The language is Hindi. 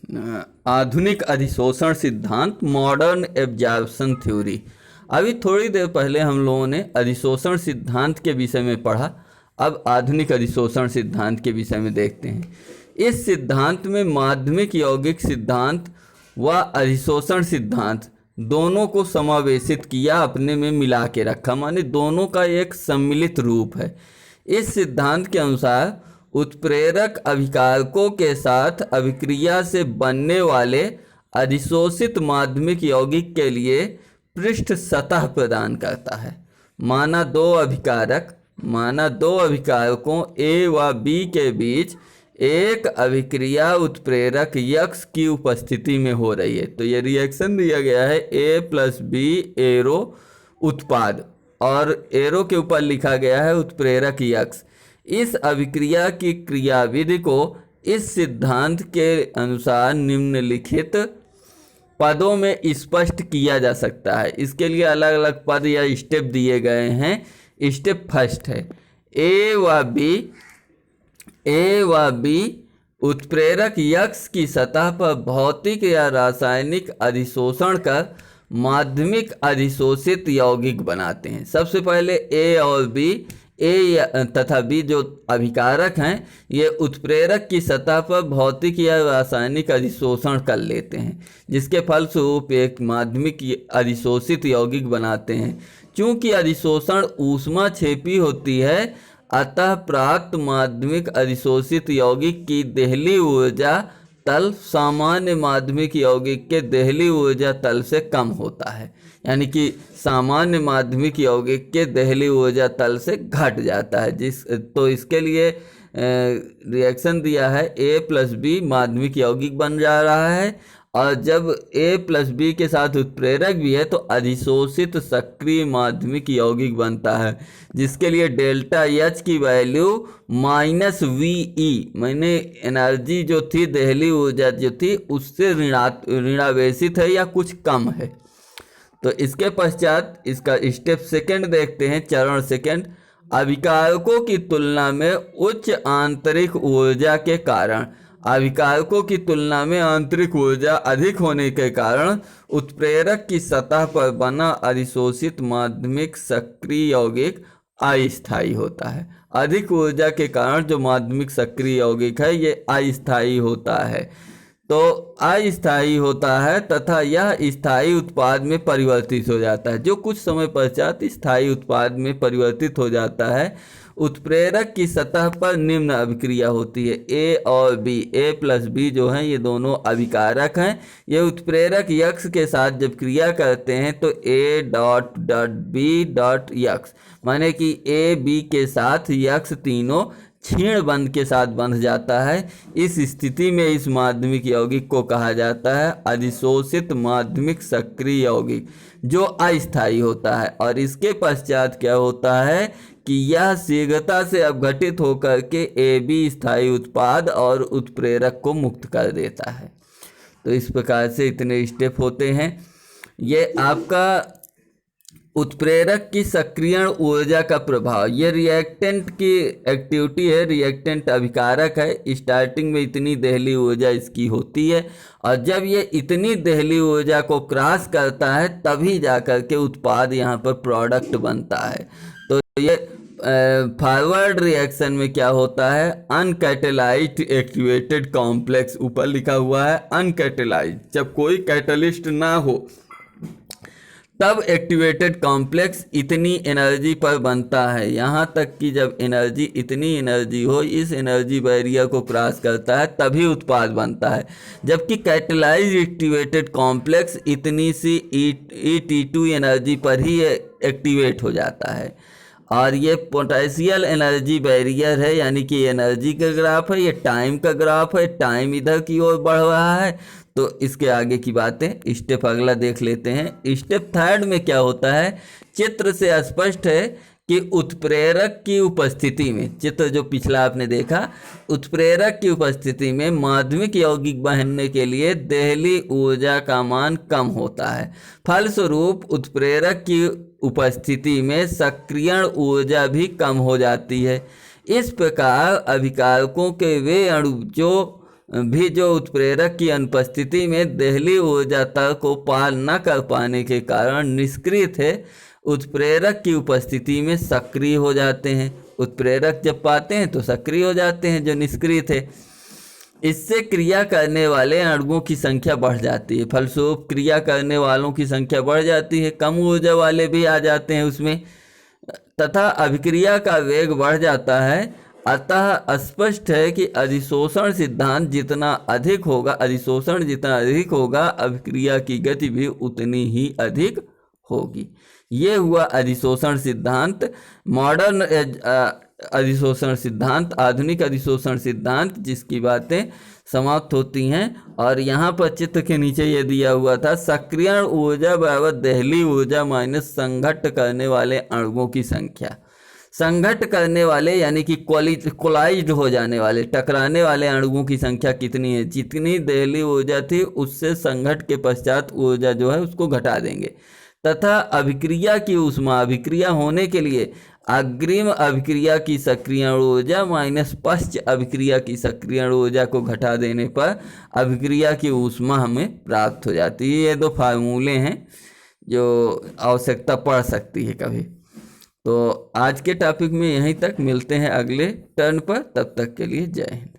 आधुनिक अधिशोषण सिद्धांत, मॉडर्न एब्जॉर्प्शन थ्योरी। अभी थोड़ी देर पहले हम लोगों ने अधिशोषण सिद्धांत के विषय में पढ़ा। अब आधुनिक अधिशोषण सिद्धांत के विषय में देखते हैं। इस सिद्धांत में माध्यमिक यौगिक सिद्धांत व अधिशोषण सिद्धांत दोनों को समावेशित किया, अपने में मिला के रखा, माने दोनों का एक सम्मिलित रूप है। इस सिद्धांत के अनुसार उत्प्रेरक अभिकारकों के साथ अभिक्रिया से बनने वाले अधिशोषित माध्यमिक यौगिक के लिए पृष्ठ सतह प्रदान करता है। माना दो अभिकारकों A व B के बीच एक अभिक्रिया उत्प्रेरक यक्स की उपस्थिति में हो रही है। तो ये रिएक्शन दिया गया है A+B एरो उत्पाद, और एरो के ऊपर लिखा गया है उत्प्रेरक यक्स। इस अभिक्रिया की क्रियाविधि को इस सिद्धांत के अनुसार निम्नलिखित पदों में स्पष्ट किया जा सकता है। इसके लिए अलग अलग पद या स्टेप दिए गए हैं। स्टेप फर्स्ट है ए व बी उत्प्रेरक यक्स की सतह पर भौतिक या रासायनिक अधिशोषण कर माध्यमिक अधिशोषित यौगिक बनाते हैं। सबसे पहले ए और बी, ए तथा बी जो अभिकारक हैं, ये उत्प्रेरक की सतह पर भौतिक या रासायनिक अधिशोषण कर लेते हैं, जिसके फलस्वरूप एक माध्यमिक अधिशोषित यौगिक बनाते हैं। चूँकि अधिशोषण ऊष्माक्षेपी होती है, अतः प्राप्त माध्यमिक अधिशोषित यौगिक की देहली ऊर्जा तल सामान्य माध्यमिक यौगिक के देहली ऊर्जा तल से कम होता है। यानी कि सामान्य माध्यमिक यौगिक के देहली ऊर्जा तल से घट जाता है। तो इसके लिए रिएक्शन दिया है A+B माध्यमिक यौगिक बन जा रहा है, और जब A+B के साथ उत्प्रेरक भी है तो अधिशोषित सक्रिय माध्यमिक यौगिक बनता है, जिसके लिए डेल्टा H की वैल्यू -VE, मैंने एनर्जी जो थी, देहली ऊर्जा जो थी, उससे ऋणावेशित है या कुछ कम है। तो इसके पश्चात इसका स्टेप सेकंड देखते हैं, चरण सेकंड। अभिकारकों की तुलना में उच्च आंतरिक ऊर्जा के कारण, अभिकारकों की तुलना में आंतरिक ऊर्जा अधिक होने के कारण उत्प्रेरक की सतह पर बना अधिशोषित माध्यमिक सक्रिय यौगिक अस्थायी होता है। अधिक ऊर्जा के कारण जो माध्यमिक सक्रिय यौगिक है ये अस्थायी होता है। तो अस्थायी होता है तथा यह स्थायी उत्पाद में परिवर्तित हो जाता है, जो कुछ समय पश्चात स्थायी उत्पाद में परिवर्तित हो जाता है। उत्प्रेरक की सतह पर निम्न अभिक्रिया होती है। A और B, A+B जो हैं ये दोनों अभिकारक हैं। ये उत्प्रेरक यक्स के साथ जब क्रिया करते हैं तो A.B.यक्स, माने कि A B के साथ यक्स तीनों क्षीण बंध के साथ बंध जाता है। इस स्थिति में इस माध्यमिक यौगिक को कहा जाता है अधिशोषित माध्यमिक सक्रिय यौगिक, जो अस्थायी होता है। और इसके पश्चात क्या होता है कि यह शीघ्रता से अपघटित होकर के AB स्थायी उत्पाद और उत्प्रेरक को मुक्त कर देता है। तो इस प्रकार से इतने स्टेप होते हैं। ये आपका उत्प्रेरक की सक्रियण ऊर्जा का प्रभाव, ये रिएक्टेंट की एक्टिविटी है। रिएक्टेंट अभिकारक है, स्टार्टिंग में इतनी देहली ऊर्जा इसकी होती है, और जब ये इतनी देहली ऊर्जा को क्रॉस करता है तभी जाकर के उत्पाद यहाँ पर प्रोडक्ट बनता है। तो ये फॉरवर्ड रिएक्शन में क्या होता है, अनकैटेलाइज्ड एक्टिवेटेड कॉम्प्लेक्स, ऊपर लिखा हुआ है अनकैटेलाइज्ड, जब कोई कैटलिस्ट ना हो तब एक्टिवेटेड कॉम्प्लेक्स इतनी एनर्जी पर बनता है। यहाँ तक कि जब इतनी एनर्जी हो, इस एनर्जी बैरियर को क्रॉस करता है तभी उत्पाद बनता है। जबकि कैटेलाइज्ड एक्टिवेटेड कॉम्प्लेक्स इतनी सी ET2 एनर्जी पर ही एक्टिवेट हो जाता है। और ये पोटेंशियल एनर्जी बैरियर है, यानी कि एनर्जी का ग्राफ है, ये टाइम का ग्राफ है। टाइम इधर की ओर बढ़ रहा है, तो इसके आगे की बातें स्टेप अगला देख लेते हैं। स्टेप थर्ड में क्या होता है, चित्र से स्पष्ट है कि उत्प्रेरक की उपस्थिति में, चित्र जो पिछला आपने देखा, उत्प्रेरक की उपस्थिति में माध्यमिक यौगिक बनने के लिए देहली ऊर्जा का मान कम होता है। फलस्वरूप उत्प्रेरक की उपस्थिति में सक्रियण ऊर्जा भी कम हो जाती है। इस प्रकार अभिकारकों के वे अणु जो भी जो उत्प्रेरक की अनुपस्थिति में देहली ऊर्जा तक को पार न कर पाने के कारण निष्क्रिय थे, उत्प्रेरक की उपस्थिति में सक्रिय हो जाते हैं। उत्प्रेरक जब पाते हैं तो सक्रिय हो जाते हैं जो निष्क्रिय थे। इससे क्रिया करने वाले अणुओं की संख्या बढ़ जाती है, फलस्वरूप क्रिया करने वालों की संख्या बढ़ जाती है, कम ऊर्जा वाले भी आ जाते हैं उसमें, तथा अभिक्रिया का वेग बढ़ जाता है। अतः स्पष्ट है कि अधिशोषण सिद्धांत जितना अधिक होगा, अधिशोषण जितना अधिक होगा, अभिक्रिया की गति भी उतनी ही अधिक होगी। ये हुआ अधिशोषण सिद्धांत, मॉडर्न अधिशोषण सिद्धांत, आधुनिक अधिशोषण सिद्धांत, जिसकी बातें समाप्त होती हैं। और यहाँ पर चित्र के नीचे ये दिया हुआ था, सक्रियण ऊर्जा बराबर देहली ऊर्जा माइनस संघट्ट करने वाले अणुओं की संख्या। संघट्ट करने वाले यानी कि कोलाइज्ड हो जाने वाले, टकराने वाले अणुओं की संख्या कितनी है, जितनी देहली ऊर्जा थी उससे संघट्ट के पश्चात ऊर्जा जो है उसको घटा देंगे। तथा अभिक्रिया की ऊष्मा, अभिक्रिया होने के लिए अग्रिम अभिक्रिया की सक्रियण ऊर्जा माइनस पश्च अभिक्रिया की सक्रियण ऊर्जा को घटा देने पर अभिक्रिया की ऊष्मा हमें प्राप्त हो जाती है। ये दो फार्मूले हैं जो आवश्यकता पड़ सकती है कभी। तो आज के टॉपिक में यहीं तक, मिलते हैं अगले टर्न पर, तब तक के लिए जय हिंद।